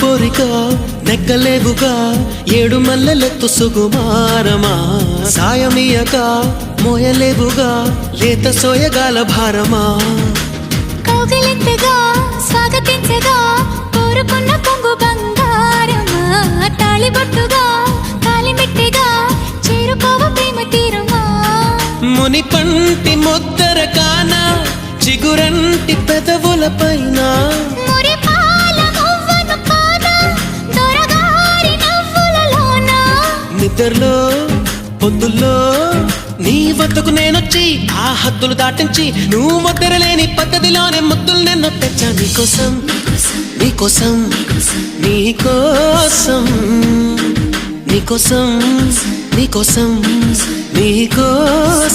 పోరిక నెక్కలేవుగా ఏడు మల్లెలెత్తు సుకుమారమా సాయమియక మోయలేవుగా లేత సోయగాల భారమా కౌగిలింతగా స్వాగతించగా కోరుకున్న పొంగు బంగారమా తాళిబొట్టుగా తాళిమిట్టిగా చేరుకోవ ప్రేమ తీరమా ముని పంటి మొద్దర కాన చిగురంటి పెదవుల పైన మురిపాల మువ్వను పాద దొరగారి నవ్వులలోన నిద్రలో పొద్దుల్లో నీ వద్దకు నేనొచ్చి ఆ హద్దులు దాటించి నువ్వు ముద్దరలేని పద్ధతిలోనే ముద్దులు నిన్ను తెచ్చా నీకోసం నీకోసం నీకోసం నీకోసం నీకోసం నీకోసం